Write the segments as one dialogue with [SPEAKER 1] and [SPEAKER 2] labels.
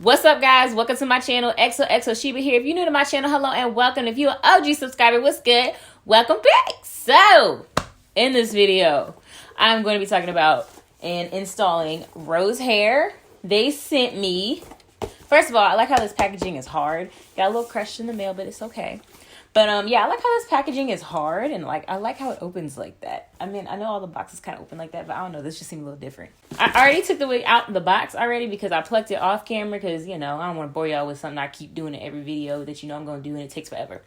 [SPEAKER 1] What's up, guys? Welcome to my channel. XOXO Sheba here. If you're new to my channel, hello and welcome. If you're an OG subscriber, what's good? Welcome back. So, in this video, I'm going to be talking about and installing Rosehair. They sent me, first of all, I like how this packaging is hard. Got a little crushed in the mail, but it's okay. But yeah, I like how this packaging is hard, and I like how it opens like that. I mean, I know all the boxes kind of open like that, but I don't know, this just seemed a little different. I already took the wig out the box already because I plucked it off camera because, you know, I don't want to bore y'all with something I keep doing in every video that you know I'm going to do and it takes forever.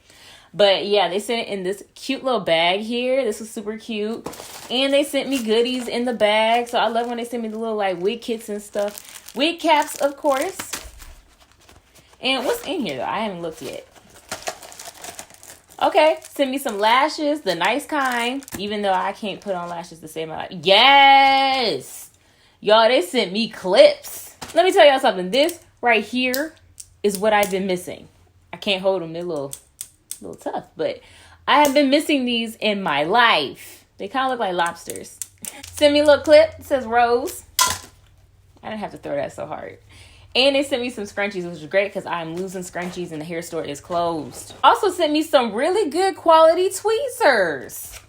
[SPEAKER 1] But yeah, they sent it in this cute little bag here. This was super cute. And they sent me goodies in the bag. So I love when they send me the little like wig kits and stuff. Wig caps, of course. And what's in here though? I haven't looked yet. Okay, send me some lashes, the nice kind. Even though I can't put on lashes to save my life. Yes! Y'all, they sent me clips. Let me tell y'all something. This right here is what I've been missing. I can't hold them. They're a little tough. But I have been missing these in my life. They kind of look like lobsters. Send me a little clip. It says Rose. I didn't have to throw that so hard. And they sent me some scrunchies, which is great because I'm losing scrunchies and the hair store is closed. Also sent me some really good quality tweezers.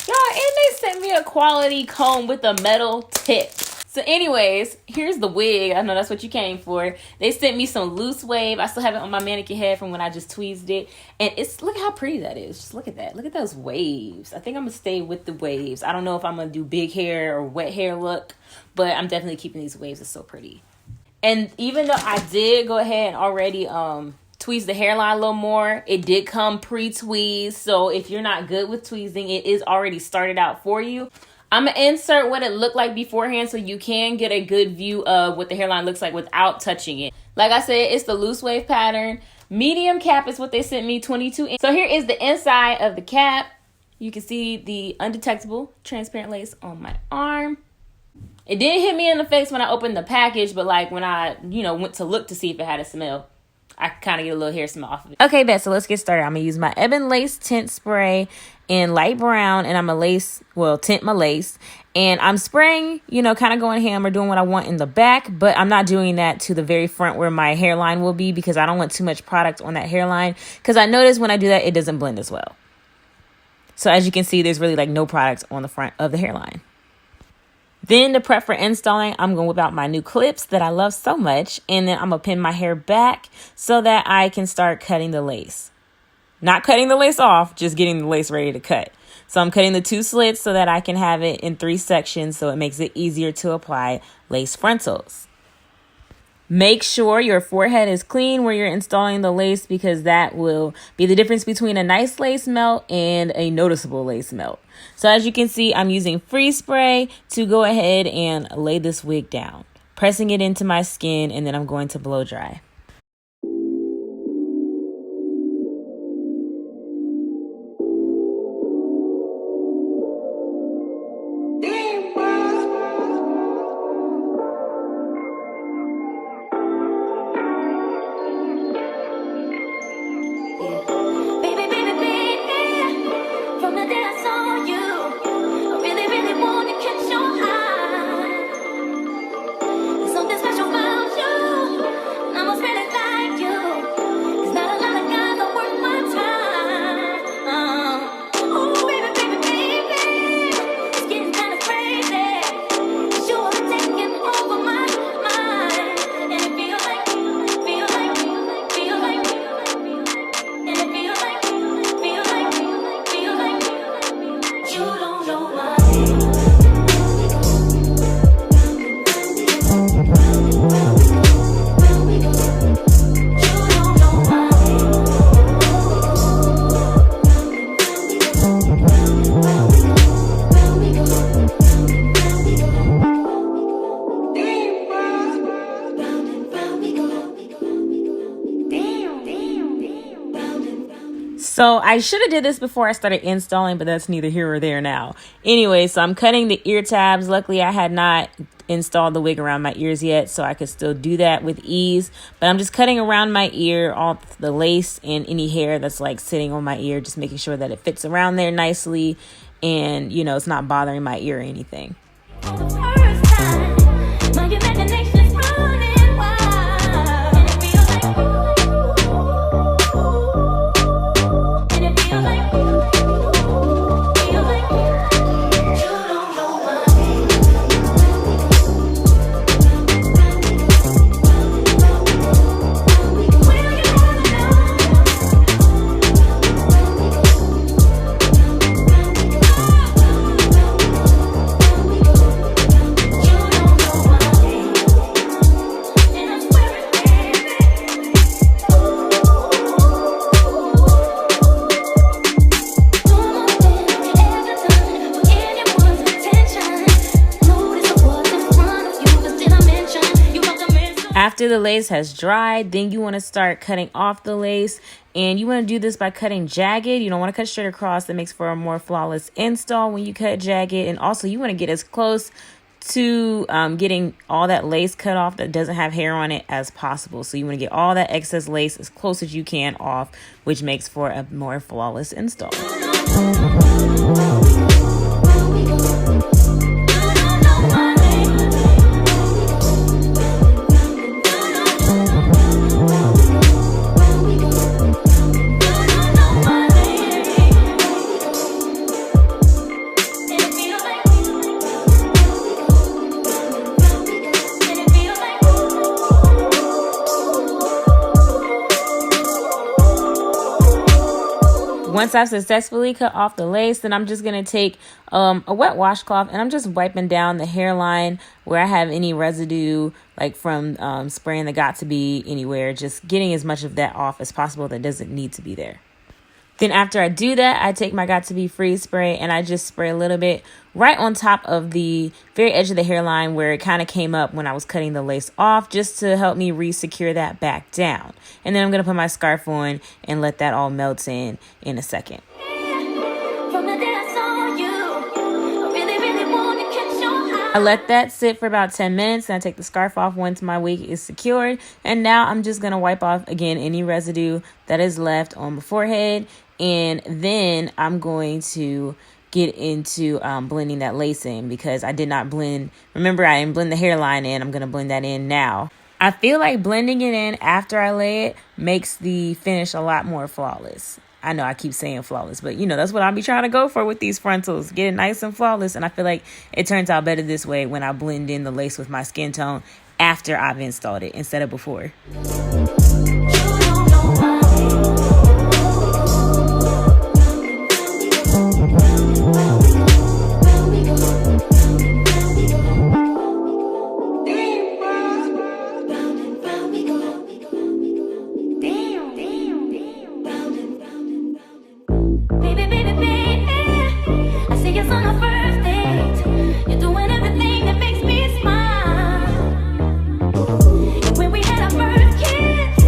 [SPEAKER 1] Y'all, and they sent me a quality comb with a metal tip. So anyways, here's the wig. I know that's what you came for. They sent me some loose wave. I still have it on my mannequin head from when I just tweezed it. And it's, look how pretty that is. Just look at that. Look at those waves. I think I'm going to stay with the waves. I don't know if I'm going to do big hair or wet hair look, but I'm definitely keeping these waves. It's so pretty. And even though I did go ahead and already tweeze the hairline a little more, it did come pre-tweezed. So if you're not good with tweezing, it is already started out for you. I'm going to insert what it looked like beforehand so you can get a good view of what the hairline looks like without touching it. Like I said, it's the loose wave pattern. Medium cap is what they sent me, 22 inch. So here is the inside of the cap. You can see the undetectable transparent lace on my arm. It didn't hit me in the face when I opened the package, but like when I, you know, went to look to see if it had a smell, I kind of get a little hair smell off of it. Okay, bet. So let's get started. I'm going to use my Ebon Lace Tint Spray in light brown, and I'm going to tint my lace. And I'm spraying, you know, kind of going ham or doing what I want in the back, but I'm not doing that to the very front where my hairline will be because I don't want too much product on that hairline because I notice when I do that, it doesn't blend as well. So as you can see, there's really like no product on the front of the hairline. Then to prep for installing, I'm going to whip out my new clips that I love so much. And then I'm going to pin my hair back so that I can start cutting the lace. Not cutting the lace off, just getting the lace ready to cut. So I'm cutting the 2 slits so that I can have it in 3 sections so it makes it easier to apply lace frontals. Make sure your forehead is clean where you're installing the lace because that will be the difference between a nice lace melt and a noticeable lace melt. So as you can see, I'm using free spray to go ahead and lay this wig down, pressing it into my skin, and then I'm going to blow dry. So I should have did this before I started installing, but that's neither here or there now. Anyway, so I'm cutting the ear tabs. Luckily, I had not installed the wig around my ears yet, so I could still do that with ease. But I'm just cutting around my ear, all the lace and any hair that's like sitting on my ear, just making sure that it fits around there nicely. and you know, it's not bothering my ear or anything. After the lace has dried, then you want to start cutting off the lace, and you want to do this by cutting jagged. You don't want to cut straight across. That makes for a more flawless install when you cut jagged. And also you want to get as close to getting all that lace cut off that doesn't have hair on it as possible. So you want to get all that excess lace as close as you can off, which makes for a more flawless install. Once I've successfully cut off the lace, then I'm just going to take a wet washcloth, and I'm just wiping down the hairline where I have any residue, like from spraying the Got To Be anywhere, just getting as much of that off as possible that doesn't need to be there. Then after I do that, I take my Got To Be freeze spray and I just spray a little bit right on top of the very edge of the hairline where it kind of came up when I was cutting the lace off, just to help me re-secure that back down. And then I'm going to put my scarf on and let that all melt in a second. I let that sit for about 10 minutes and I take the scarf off once my wig is secured. And now I'm just going to wipe off again any residue that is left on the forehead. And then I'm going to get into blending that lace in, because I did not blend. Remember, I didn't blend the hairline in. I'm going to blend that in now. I feel like blending it in after I lay it makes the finish a lot more flawless. I know I keep saying flawless, but you know, that's what I'll be trying to go for with these frontals. Get it nice and flawless. And I feel like it turns out better this way when I blend in the lace with my skin tone after I've installed it instead of before.
[SPEAKER 2] When we had our first kiss,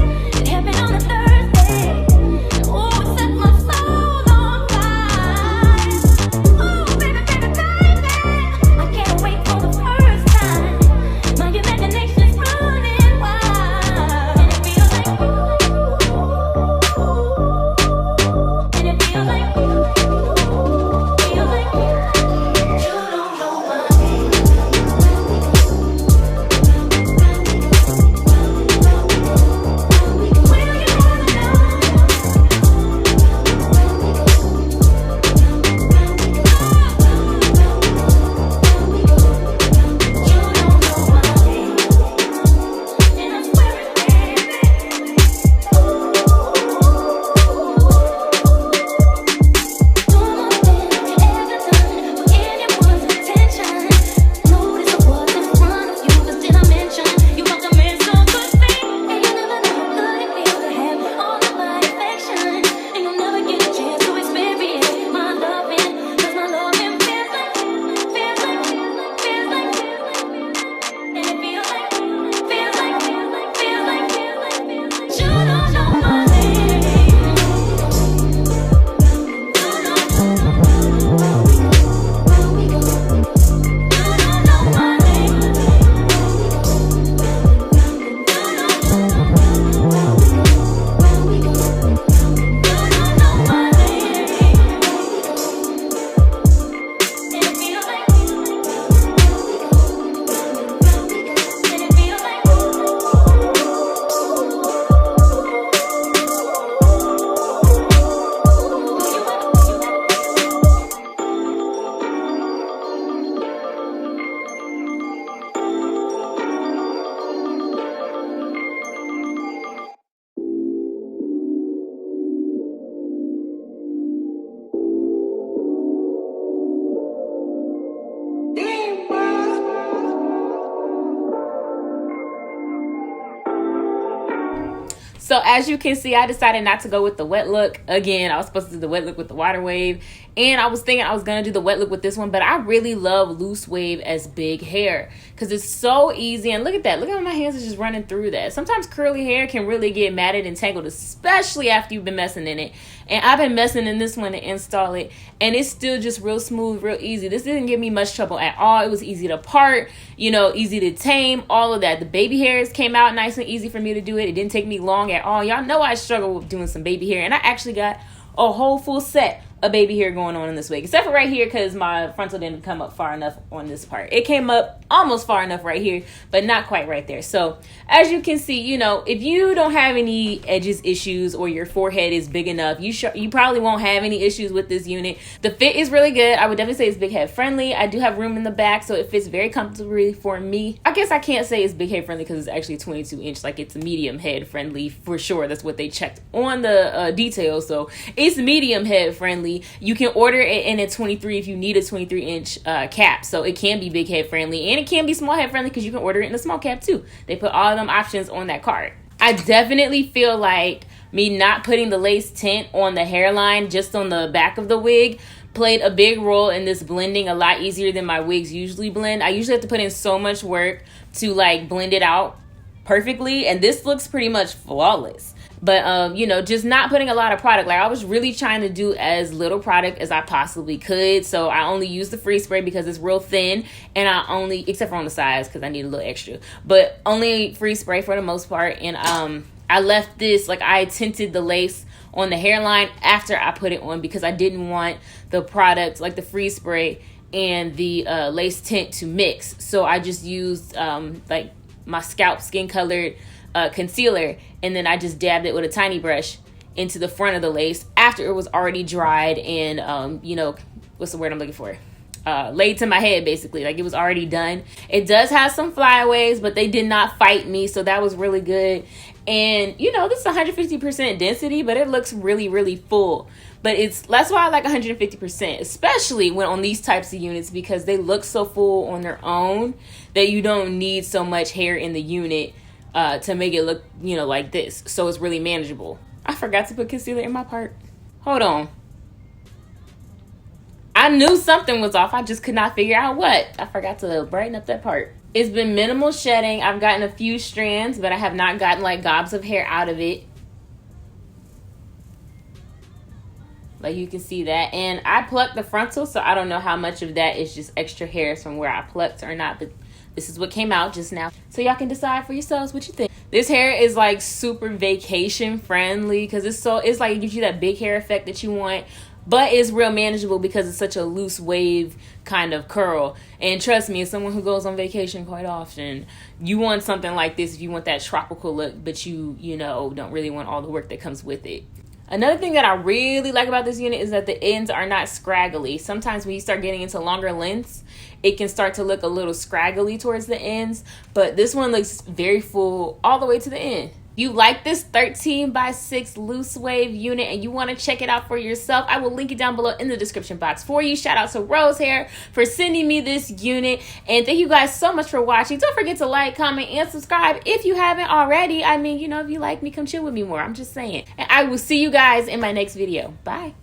[SPEAKER 1] as you can see, I decided not to go with the wet look. Again, I was supposed to do the wet look with the water wave, and I was thinking I was going to do the wet look with this one, but I really love loose wave as big hair because it's so easy. And look at that. Look at how my hands are just running through that. Sometimes curly hair can really get matted and tangled, especially after you've been messing in it. And I've been messing in this one to install it, and it's still just real smooth, real easy. This didn't give me much trouble at all. It was easy to part, you know, easy to tame, all of that. The baby hairs came out nice and easy for me to do it. It didn't take me long at all. Y'all know I struggle with doing some baby hair, and I actually got a whole full set of baby hair going on in this wig, except for right here because my frontal didn't come up far enough on this part. It came up almost far enough right here, but not quite right there. So as you can see, you know, if you don't have any edges issues or your forehead is big enough, you probably won't have any issues with this unit. The fit is really good. I would definitely say it's big head friendly. I do have room in the back, so it fits very comfortably for me. I guess I can't say it's big head friendly because it's actually 22 inch, like it's medium head friendly for sure. That's what they checked on the details, so it's medium head friendly. You can order it in a 23 if you need a 23-inch cap, so it can be big head friendly, and it can be small head friendly because you can order it in a small cap too. They put all of them options on that card. I definitely feel like me not putting the lace tint on the hairline, just on the back of the wig, played a big role in this blending a lot easier than my wigs usually blend. I usually have to put in so much work to like blend it out perfectly, and this looks pretty much flawless. But you know, just not putting a lot of product. Like I was really trying to do as little product as I possibly could, so I only used the free spray because it's real thin, and I only, except for on the sides because I need a little extra, but only free spray for the most part. And I left this, like I tinted the lace on the hairline after I put it on because I didn't want the product, like the free spray and the lace tint, to mix. So I just used like my scalp skin colored concealer, and then I just dabbed it with a tiny brush into the front of the lace after it was already dried and you know, what's the word I'm looking for, laid to my head, basically. Like it was already done. It does have some flyaways, but they did not fight me, so that was really good. And you know, this is 150% density, but it looks really, really full. But that's why I like 150%, especially when on these types of units, because they look so full on their own that you don't need so much hair in the unit to make it look, you know, like this. So it's really manageable. I forgot to put concealer in my part. Hold on. I knew something was off. I just could not figure out what. I forgot to brighten up that part. It's been minimal shedding. I've gotten a few strands, but I have not gotten like gobs of hair out of it. Like you can see that. And I plucked the frontal, so I don't know how much of that is just extra hairs from where I plucked or not, but this is what came out just now. So y'all can decide for yourselves what you think. This hair is like super vacation friendly because it's like it gives you that big hair effect that you want, but it's real manageable because it's such a loose wave kind of curl. And trust me, as someone who goes on vacation quite often, you want something like this if you want that tropical look, but you know, don't really want all the work that comes with it. Another thing that I really like about this unit is that the ends are not scraggly. Sometimes when you start getting into longer lengths, it can start to look a little scraggly towards the ends, but this one looks very full all the way to the end. You like this 13x6 loose wave unit and you want to check it out for yourself, I will link it down below in the description box for you. Shout out to Rosehair for sending me this unit, and thank you guys so much for watching. Don't forget to like, comment, and subscribe if you haven't already. I mean, you know, if you like me, come chill with me more. I'm just saying. And I will see you guys in my next video. Bye.